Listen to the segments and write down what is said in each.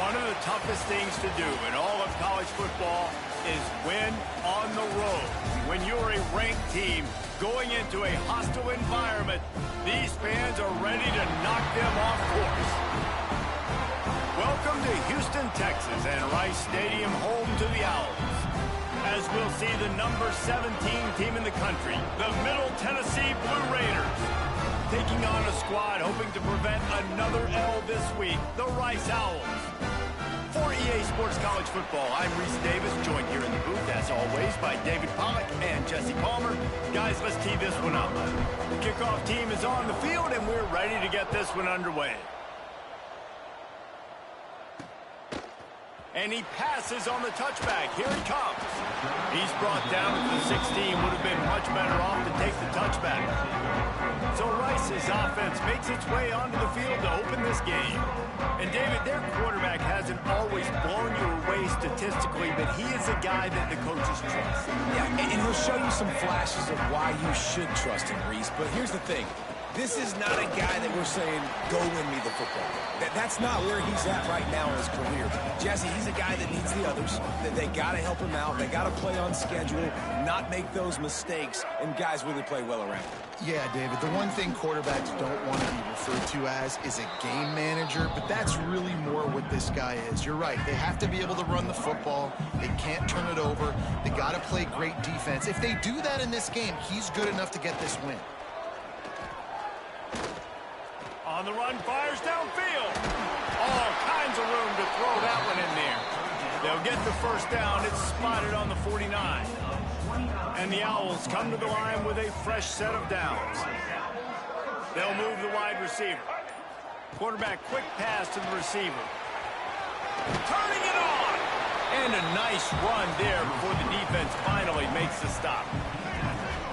One of the toughest things to do in all of college football is win on the road. When you're a ranked team going into a hostile environment, these fans are ready to knock them off course. Welcome to Houston, Texas, and Rice Stadium, home to the Owls. As we'll see the number 17 team in the country, the Middle Tennessee Blue Raiders, taking on a squad hoping to prevent another L this week, the Rice Owls. For EA Sports College Football, I'm Reese Davis, joined here in the booth, as always, by David Pollack and Jesse Palmer. Guys, let's tee this one up. The kickoff team is on the field, and we're ready to get this one underway. And he passes on the touchback. Here he comes. He's brought down at the 16. Would have been much better off to take the touchback. So Rice's offense makes its way onto the field to open this game. And David, their quarterback hasn't always blown you away statistically, but he is a guy that the coaches trust. Yeah, and he'll show you some flashes of why you should trust him, Reese. But here's the thing. This is not a guy that we're saying, go win me the football. That's not where he's at right now in his career. Jesse, he's a guy that needs the others. They got to help him out. They got to play on schedule, not make those mistakes, and guys really play well around him. Yeah, David, the one thing quarterbacks don't want to be referred to as is a game manager, but that's really more what this guy is. You're right. They have to be able to run the football. They can't turn it over. They got to play great defense. If they do that in this game, he's good enough to get this win. On the run, fires downfield. All kinds of room to throw that one in there. They'll get the first down. It's spotted on the 49. And the Owls come to the line with a fresh set of downs. They'll move the wide receiver. Quarterback, quick pass to the receiver. Turning it on. And a nice run there before the defense finally makes the stop.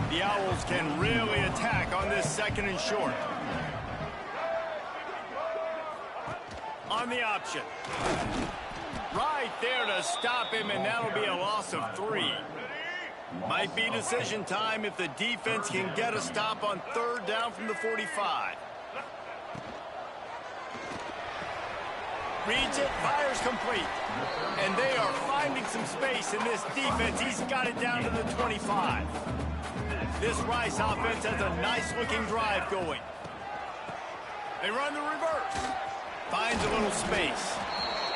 The Owls can really attack on this second and short. On the option. Right there to stop him, and that'll be a loss of 3. Might be decision time if the defense can get a stop on third down from the 45. Reads it, fires complete. And they are finding some space in this defense. He's got it down to the 25. This Rice offense has a nice-looking drive going. They run the reverse. Finds a little space.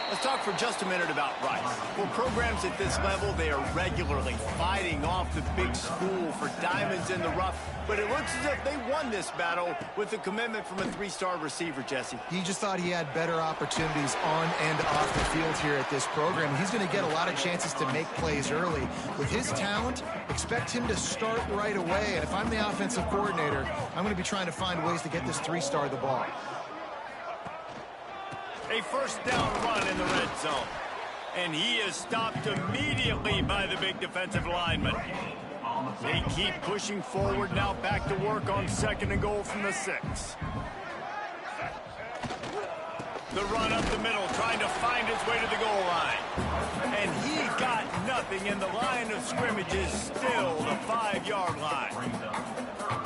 Let's talk for just a minute about Rice. For programs at this level, they are regularly fighting off the big school for diamonds in the rough, but it looks as if they won this battle with a commitment from a 3-star receiver, Jesse. He just thought he had better opportunities on and off the field here at this program. He's going to get a lot of chances to make plays early. With his talent, expect him to start right away, and if I'm the offensive coordinator, I'm going to be trying to find ways to get this 3-star the ball. A first down run in the red zone. And he is stopped immediately by the big defensive lineman. They keep pushing forward, now back to work on second and goal from the 6. The run up the middle, trying to find his way to the goal line. And he got nothing, and the line of scrimmage is still the 5-yard line.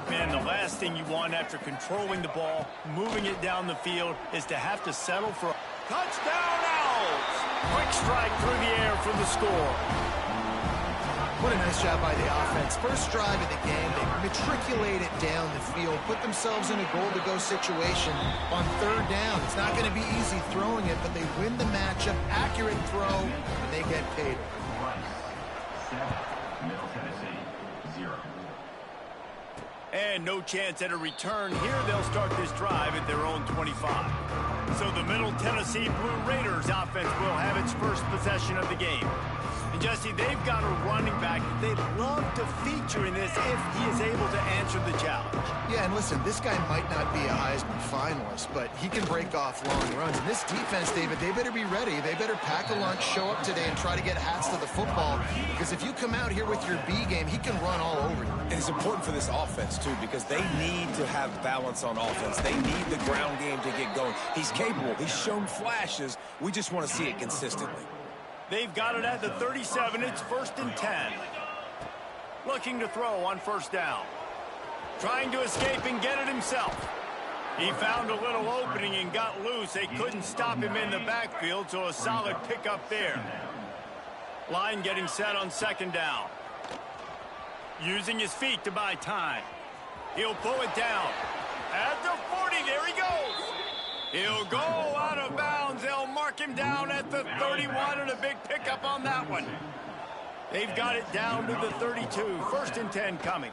Man, the last thing you want after controlling the ball, moving it down the field, is to have to settle for a touchdown Owls. Quick strike through the air for the score. What a nice job by the offense. First drive of the game, they matriculate it down the field, put themselves in a goal-to-go situation on third down. It's not going to be easy throwing it, but they win the matchup, accurate throw, and they get paid. And no chance at a return here. They'll start this drive at their own 25. So the Middle Tennessee Blue Raiders offense will have its first possession of the game. And Jesse, they've got a running back that they'd love to feature in this if he is able to answer the challenge. Yeah, and listen, this guy might not be a Heisman finalist, but he can break off long runs. And this defense, David, they better be ready. They better pack a lunch, show up today, and try to get hats to the football. Because if you come out here with your B game, he can run all over you. And it's important for this offense, too, because they need to have balance on offense. They need the ground game to get going. He's capable. He's shown flashes. We just want to see it consistently. They've got it at the 37. It's 1st and 10. Looking to throw on first down. Trying to escape and get it himself. He found a little opening and got loose. They couldn't stop him in the backfield, so a solid pickup there. Line getting set on second down. Using his feet to buy time. He'll pull it down. At the 40, there he goes. He'll go out of bounds. They'll mark him down at the 31, and a big pickup on that one. They've got it down to the 32. 1st and 10 coming.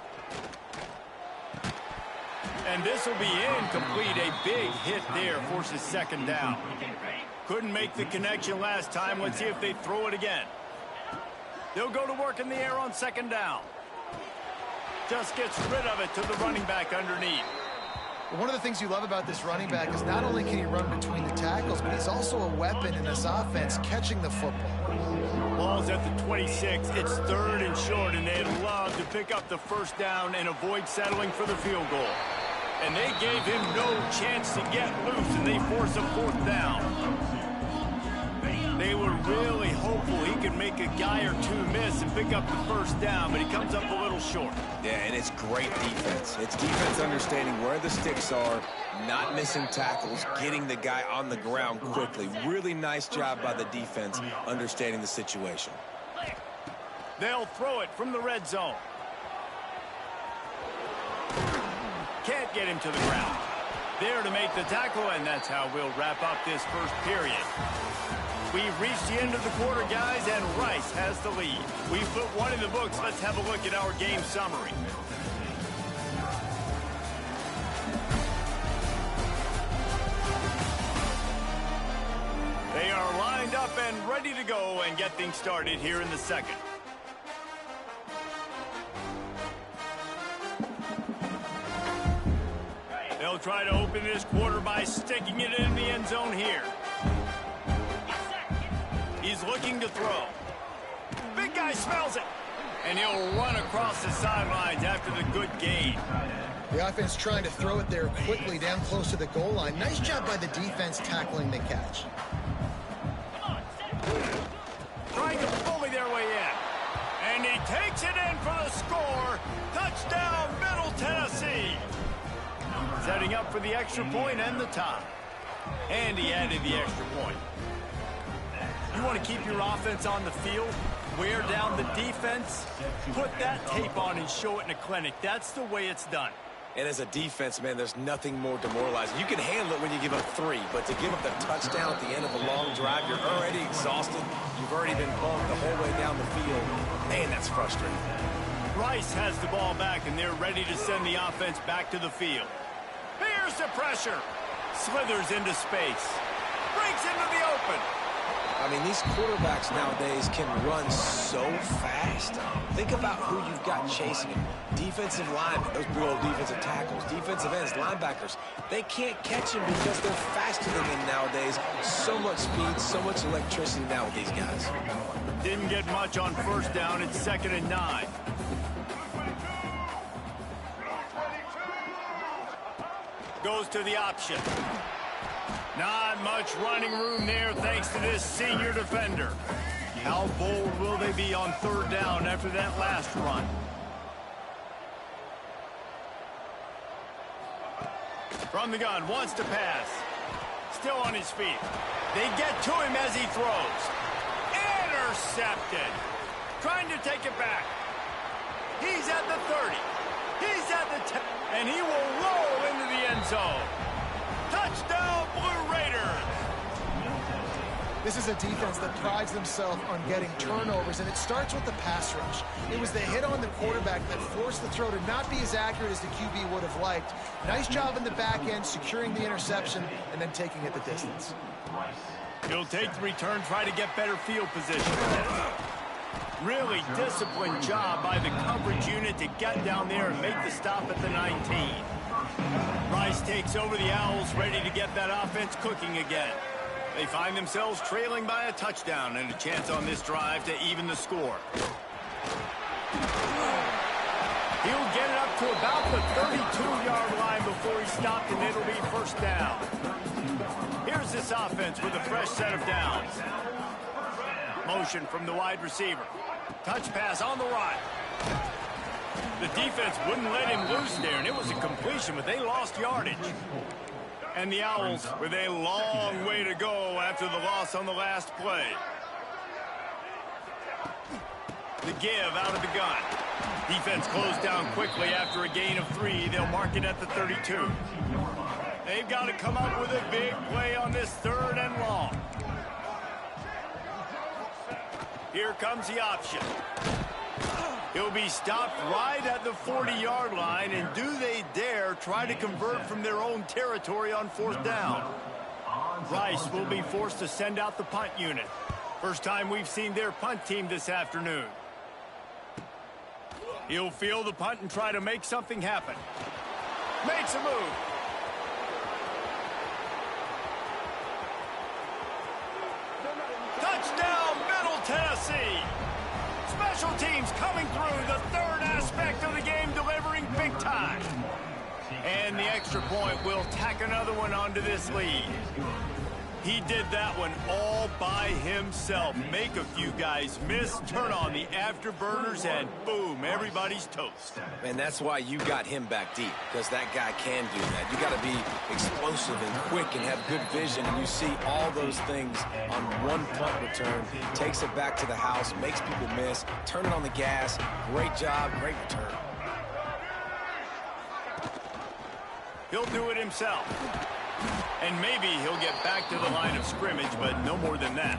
And this will be incomplete. A big hit there forces second down. Couldn't make the connection last time. Let's see if they throw it again. They'll go to work in the air on second down. Just gets rid of it to the running back underneath. One of the things you love about this running back is not only can he run between the tackles, but he's also a weapon in this offense catching the football. Ball's at the 26. It's 3rd and short, and they'd love to pick up the 1st down and avoid settling for the field goal. And they gave him no chance to get loose, and they force a 4th down. They were really hopeful he could make a guy or two miss and pick up the 1st down, but he comes up a little short. Yeah, and it's great defense. It's defense understanding where the sticks are, not missing tackles, getting the guy on the ground quickly. Really nice job by the defense understanding the situation. They'll throw it from the red zone. Can't get him to the ground. There to make the tackle, and that's how we'll wrap up this first period. We've reached the end of the quarter, guys, and Rice has the lead. We've put one in the books. Let's have a look at our game summary. They are lined up and ready to go and get things started here in the second. They'll try to open this quarter by sticking it in the end zone here. He's looking to throw. Big guy smells it. And he'll run across the sidelines after the good gain. The offense trying to throw it there quickly down close to the goal line. Nice job by the defense tackling the catch. Trying to bully their way in. And he takes it in for the score. Touchdown, Middle Tennessee. Setting up for the extra point and the tie. And he added the extra point. You want to keep your offense on the field, wear down the defense, put that tape on and show it in a clinic. That's the way it's done. And as a defense, man, there's nothing more demoralizing. You can handle it when you give up 3, but to give up the touchdown at the end of a long drive, you're already exhausted. You've already been bumped the whole way down the field. Man, that's frustrating. Rice has the ball back, and they're ready to send the offense back to the field. Here's the pressure. Slithers into space. Breaks into the open. I mean, these quarterbacks nowadays can run so fast. Think about who you've got chasing him. Defensive linemen, those big old defensive tackles, defensive ends, linebackers. They can't catch him because they're faster than them nowadays. So much speed, so much electricity now with these guys. Didn't get much on 1st down. It's 2nd and 9. Goes to the option. Not much running room there thanks to this senior defender. How bold will they be on 3rd down after that last run? From the gun, wants to pass. Still on his feet. They get to him as he throws. Intercepted. Trying to take it back. He's at the 30. He's at the 10. And he will roll into the end zone. Touchdown, Blue Raiders. This is a defense that prides themselves on getting turnovers, and it starts with the pass rush. It was the hit on the quarterback that forced the throw to not be as accurate as the QB would have liked. Nice job in the back end, securing the interception, and then taking it the distance. He'll take the return, try to get better field position. Really disciplined job by the coverage unit to get down there and make the stop at the 19. Rice takes over the Owls, ready to get that offense cooking again. They find themselves trailing by a touchdown and a chance on this drive to even the score. He'll get it up to about the 32-yard line before he stopped, and it'll be 1st down. Here's this offense with a fresh set of downs. Motion from the wide receiver. Touch pass on the right. The defense wouldn't let him loose there, and it was a completion, but they lost yardage. And the Owls with a long way to go after the loss on the last play. The give out of the gun. Defense closed down quickly after a gain of 3. They'll mark it at the 32. They've got to come up with a big play on this 3rd and long. Here comes the option. He'll be stopped right at the 40-yard line, and do they dare try to convert from their own territory on 4th down? Rice will be forced to send out the punt unit. First time we've seen their punt team this afternoon. He'll field the punt and try to make something happen. Makes a move. Touchdown, Middle Tennessee. Special teams coming through, the 3rd aspect of the game, delivering big time. And the extra point will tack another one onto this lead. He did that one all by himself. Make a few guys miss, turn on the afterburners, and boom, everybody's toast. And that's why you got him back deep, because that guy can do that. You got to be explosive and quick and have good vision, and you see all those things on one punt return. Takes it back to the house, makes people miss, turn it on the gas. Great job, great return. He'll do it himself. And maybe he'll get back to the line of scrimmage, but no more than that.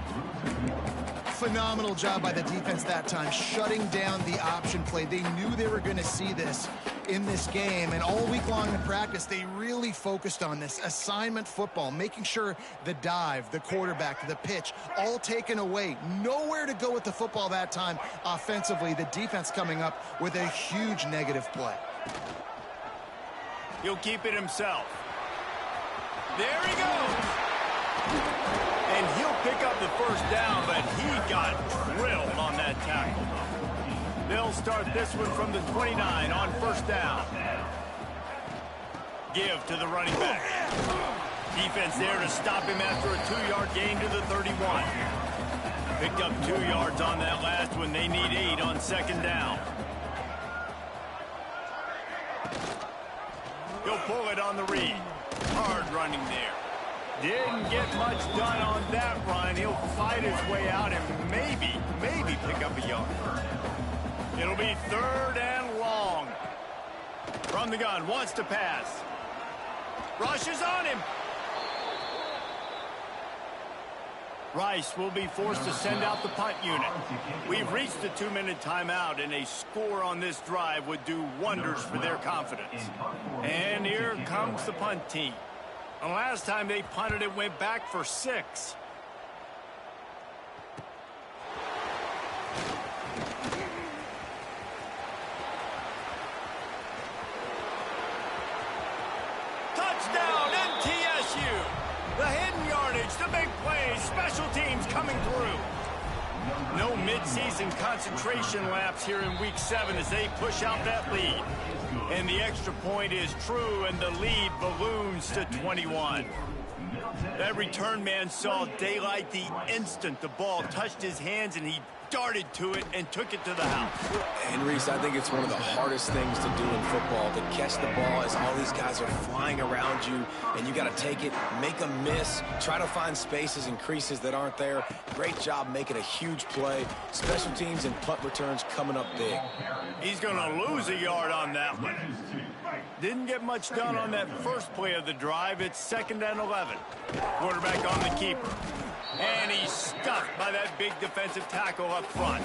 Phenomenal job by the defense that time, shutting down the option play. They knew they were going to see this in this game, and all week long in practice, they really focused on this assignment football, making sure the dive, the quarterback, the pitch, all taken away. Nowhere to go with the football that time offensively. The defense coming up with a huge negative play. He'll keep it himself. There he goes. And he'll pick up the 1st down, but he got drilled on that tackle. They'll start this one from the 29 on 1st down. Give to the running back. Defense there to stop him after a 2-yard gain to the 31. Picked up 2 yards on that last one. They need 8 on 2nd down. He'll pull it on the read. Hard running there. Didn't get much done on that run. He'll fight his way out and maybe pick up a yard. It'll be 3rd and long. From the gun, wants to pass. Rushes on him. Rice will be forced to send out the punt unit. We've reached the 2-minute timeout, and a score on this drive would do wonders for their confidence. And here comes the punt team. The last time they punted, it went back for 6. Touchdown, MTSU! The hidden yardage, the big plays, special teams coming through. No mid-season concentration laps here in Week 7 as they push out that lead. And the extra point is true, and the lead balloons to 21. That return man saw daylight the instant the ball touched his hands, and he darted to it and took it to the house. And Reese, I think it's one of the hardest things to do in football, to catch the ball as all these guys are flying around you, and you got to take it, make a miss, try to find spaces and creases that aren't there. Great job making a huge play. Special teams and punt returns coming up big. He's going to lose a yard on that one. Didn't get much done on that first play of the drive. It's 2nd and 11. Quarterback on the keeper. And he's stuffed by that big defensive tackle up front.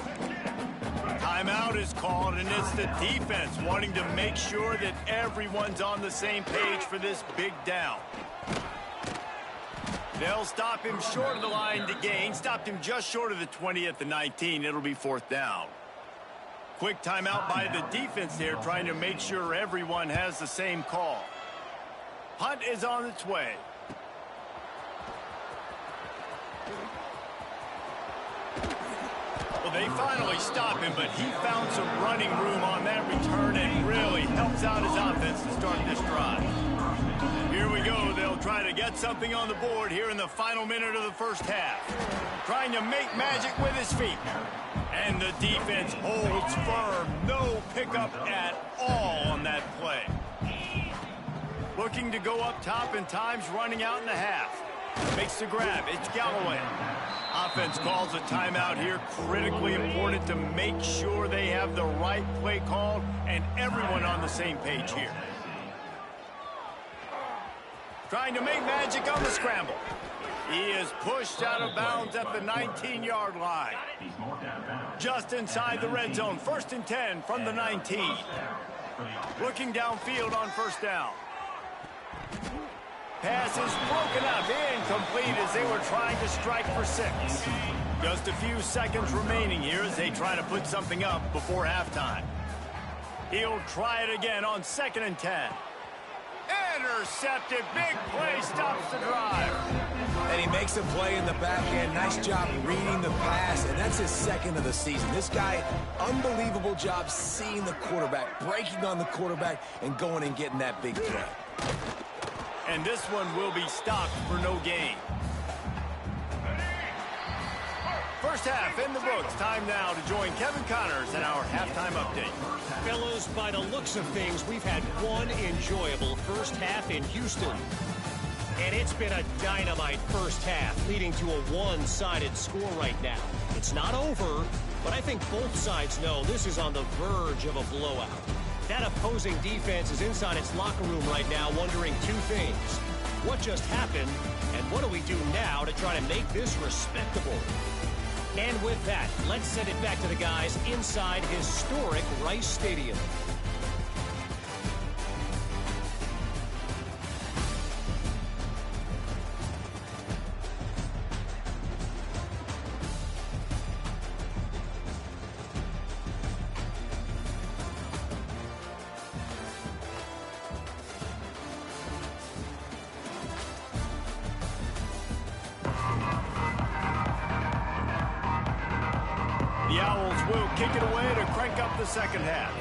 Timeout is called, and it's the defense wanting to make sure that everyone's on the same page for this big down. They'll stop him short of the line to gain. Stopped him just short of the 20 at the 19. It'll be 4th down. Quick timeout by the defense there, trying to make sure everyone has the same call. Punt is on its way. Well, they finally stop him, but he found some running room on that return and really helps out his offense to start this drive. Here we go. They'll try to get something on the board here in the final minute of the first half. Trying to make magic with his feet. And the defense holds firm. No pickup at all on that play. Looking to go up top, and time's running out in the half. Makes the grab. It's Galloway. Offense calls a timeout here. Critically important to make sure they have the right play called and everyone on the same page here. Trying to make magic on the scramble. He is pushed out of bounds at the 19-yard line. Just inside the red zone. 1st and 10 from the 19. Looking downfield on 1st down. Pass is broken up, incomplete as they were trying to strike for 6. Just a few seconds remaining here as they try to put something up before halftime. He'll try it again on 2nd and 10. Intercepted, big play, stops the drive. And he makes a play in the back end. Nice job reading the pass, and that's his 2nd of the season. This guy, unbelievable job seeing the quarterback, breaking on the quarterback, and going and getting that big play. And this one will be stopped for no gain. First half in the books. Time now to join Kevin Connors in our halftime update. Fellas, by the looks of things, we've had one enjoyable first half in Houston. And it's been a dynamite first half, leading to a one-sided score right now. It's not over, but I think both sides know this is on the verge of a blowout. That opposing defense is inside its locker room right now wondering two things. What just happened, and what do we do now to try to make this respectable? And with that, let's send it back to the guys inside historic Rice Stadium. The Owls will kick it away to crank up the second half.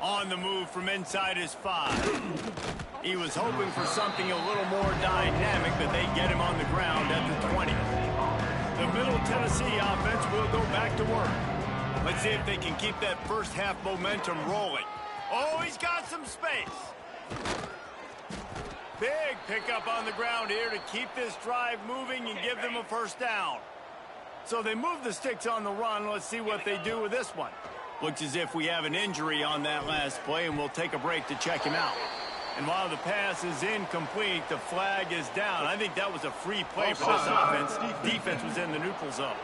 On the move from inside his 5. He was hoping for something a little more dynamic, but they get him on the ground at the 20. The Middle Tennessee offense will go back to work. Let's see if they can keep that first half momentum rolling. Oh, he's got some space. Big pickup on the ground here to keep this drive moving and give them a first down. So they move the sticks on the run. Let's see what they do with this one. Looks as if we have an injury on that last play, and we'll take a break to check him out. And while the pass is incomplete, the flag is down. I think that was a free play for this offense. Defense was in the neutral zone.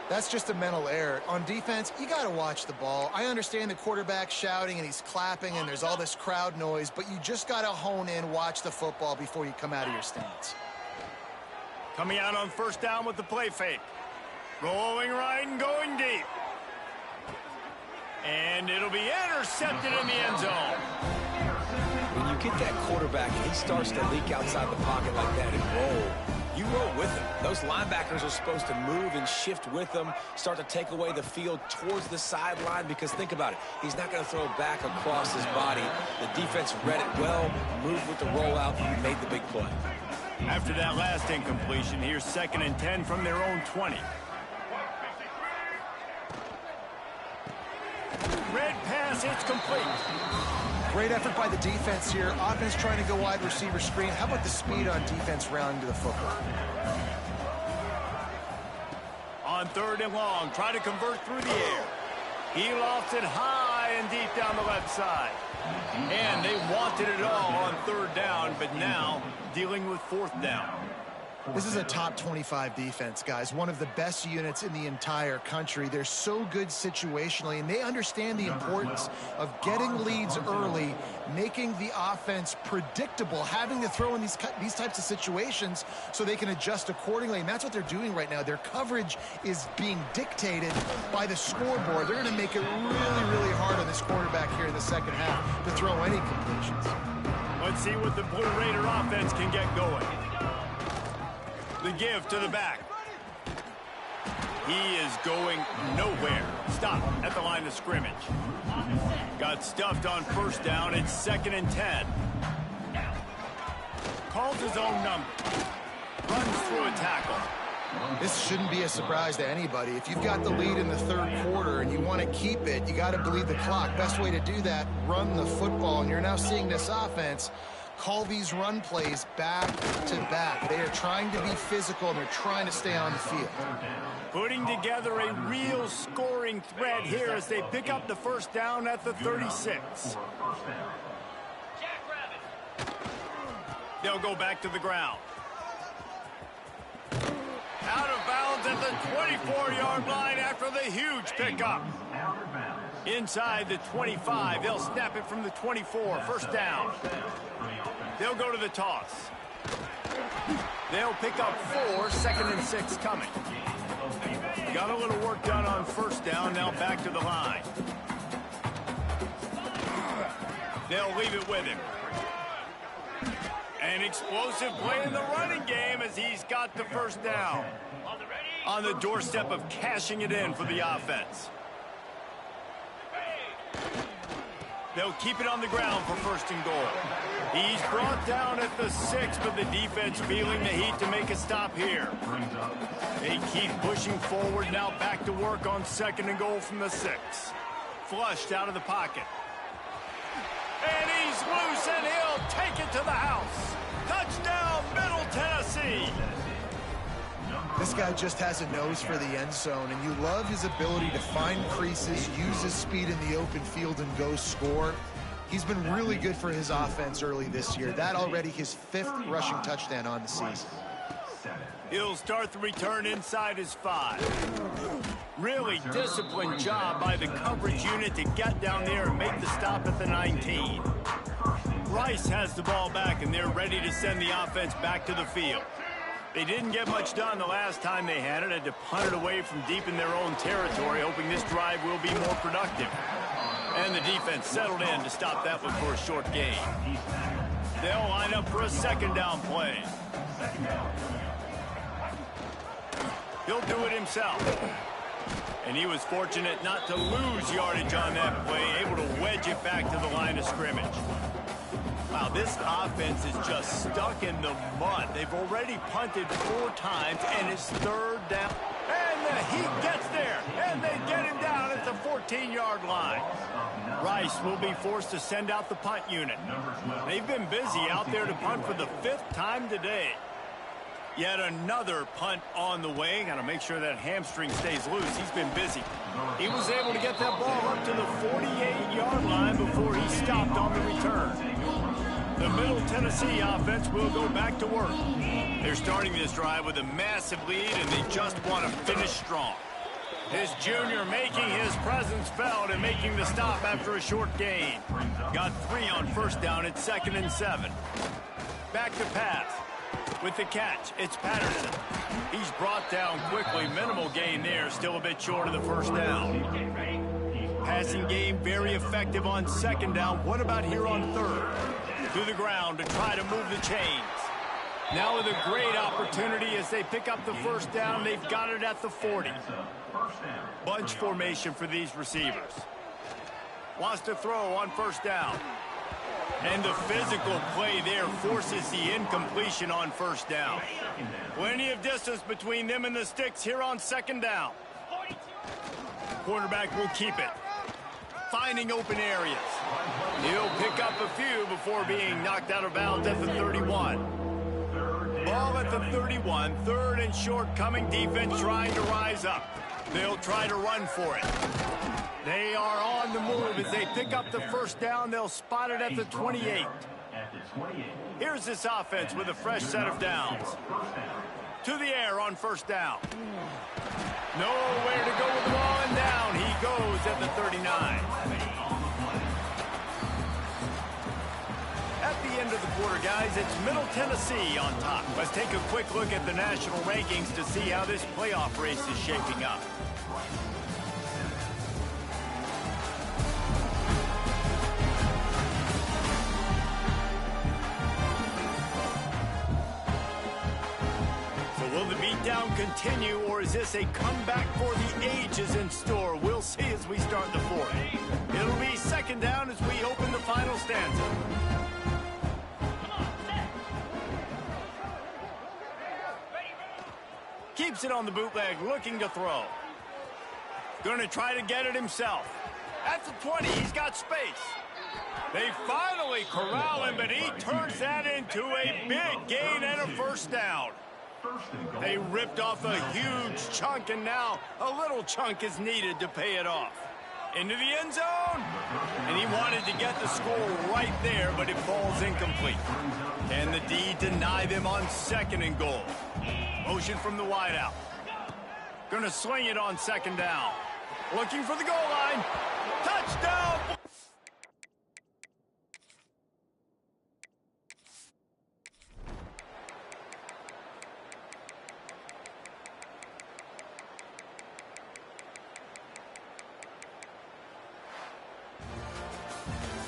That's just a mental error. On defense, you got to watch the ball. I understand the quarterback shouting and he's clapping and there's all this crowd noise, but you just got to hone in, watch the football before you come out of your stance. Coming out on first down with the play fake. Rolling right and going deep. And it'll be intercepted in the end zone. When you get that quarterback and he starts to leak outside the pocket like that and roll, you roll with him. Those linebackers are supposed to move and shift with him, start to take away the field towards the sideline, because think about it. He's not going to throw back across his body. The defense read it well, moved with the rollout, and made the big play. After that last incompletion, here's 2nd and 10 from their own 20. Red pass, it's complete. Great effort by the defense here. Offense trying to go wide receiver screen. How about the speed on defense rounding to the football? On 3rd and long, try to convert through the air. He lofts it high and deep down the left side. And they wanted it all on 3rd down, but now dealing with 4th down. This is a top 25 defense, guys. One of the best units in the entire country. They're so good situationally, and they understand the importance of getting leads early, making the offense predictable, having to throw in these types of situations so they can adjust accordingly. And that's what they're doing right now. Their coverage is being dictated by the scoreboard. They're going to make it really, really hard on this quarterback here in the second half to throw any completions. Let's see what the Blue Raider offense can get going. The give to the back. He is going nowhere. Stop at the line of scrimmage. Got stuffed on first down. It's 2nd and 10. Calls his own number. Runs through a tackle. This shouldn't be a surprise to anybody. If you've got the lead in the third quarter and you want to keep it, you got to bleed the clock. Best way to do that, run the football. And you're now seeing this offense call these run plays back to back. They are trying to be physical, and they're trying to stay on the field. Putting together a real scoring threat here as they pick up the first down at the 36. They'll go back to the ground. Out of bounds at the 24-yard line after the huge pickup. Inside the 25, they'll snap it from the 24. First down. They'll go to the toss. They'll pick up 4, 2nd and 6 coming. Got a little work done on first down, now back to the line. They'll leave it with him. An explosive play in the running game as he's got the first down. On the doorstep of cashing it in for the offense. They'll keep it on the ground for 1st and goal. He's brought down at the 6, but the defense feeling the heat to make a stop here. They keep pushing forward, now back to work on 2nd and goal from the 6. Flushed out of the pocket. And he's loose, and he'll take it to the house. Touchdown, Middle Tennessee. This guy just has a nose for the end zone, and you love his ability to find creases, use his speed in the open field, and go score. He's been really good for his offense early this year. That already his 5th rushing touchdown on the season. He'll start the return inside his 5. Really disciplined job by the coverage unit to get down there and make the stop at the 19. Rice has the ball back, and they're ready to send the offense back to the field. They didn't get much done the last time they had to punt it away from deep in their own territory, hoping this drive will be more productive. And the defense settled in to stop that one for a short gain. They'll line up for a 2nd down play. He'll do it himself. And he was fortunate not to lose yardage on that play, able to wedge it back to the line of scrimmage. Wow, this offense is just stuck in the mud. They've already punted 4 times, and it's 3rd down. And the heat gets there, and they get him down at the 14-yard line. Rice will be forced to send out the punt unit. They've been busy out there to punt for the 5th time today. Yet another punt on the way. Got to make sure that hamstring stays loose. He's been busy. He was able to get that ball up to the 48-yard line before he stopped on the return. The Middle Tennessee offense will go back to work. They're starting this drive with a massive lead, and they just want to finish strong. His junior making his presence felt and making the stop after a short gain. Got 3 on first down at 2nd and 7. Back to pass. With the catch, it's Patterson. He's brought down quickly. Minimal gain there, still a bit short of the first down. Passing game very effective on 2nd down. What about here on 3rd? To the ground to try to move the chains. Now with a great opportunity as they pick up the first down. They've got it at the 40. Bunch formation for these receivers. Wants to throw on first down. And the physical play there forces the incompletion on first down. Plenty of distance between them and the sticks here on 2nd down. Quarterback will keep it. Finding open areas. He'll pick up a few before being knocked out of bounds at the 31. Ball at the 31. 3rd and short coming. Defense trying to rise up. They'll try to run for it. They are on the move as they pick up the first down. They'll spot it at the 28. Here's this offense with a fresh set of downs. To the air on first down. Nowhere to go with the ball, and down he goes at the 39. At the end of the quarter, guys, it's Middle Tennessee on top. Let's take a quick look at the national rankings to see how this playoff race is shaping up. Will the beatdown continue, or is this a comeback for the ages in store? We'll see as we start the 4th. It'll be 2nd down as we open the final stanza. Keeps it on the bootleg, looking to throw. Going to try to get it himself. At the 20, he's got space. They finally corral him, but he turns that into a big gain and a first down. They ripped off a huge chunk, and now a little chunk is needed to pay it off. Into the end zone, and he wanted to get the score right there, but it falls incomplete. Can the D deny them on 2nd and goal? Motion from the wideout. Gonna swing it on 2nd down. Looking for the goal line. Touchdown!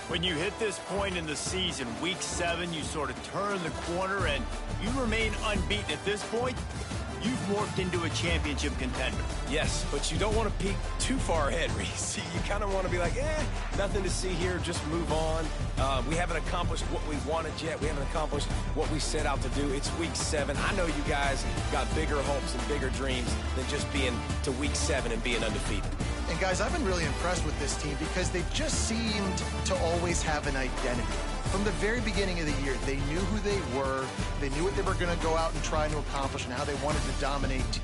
When you hit this point in the season, week 7, you sort of turn the corner and you remain unbeaten. At this point, you've morphed into a championship contender. Yes, but you don't want to peek too far ahead, Reese. You kind of want to be like, nothing to see here, just move on. We haven't accomplished what we wanted yet. We haven't accomplished what we set out to do. It's week 7. I know you guys got bigger hopes and bigger dreams than just being to week 7 and being undefeated. And guys, I've been really impressed with this team because they've just seemed to always have an identity. From the very beginning of the year, they knew who they were, they knew what they were going to go out and try to accomplish and how they wanted to dominate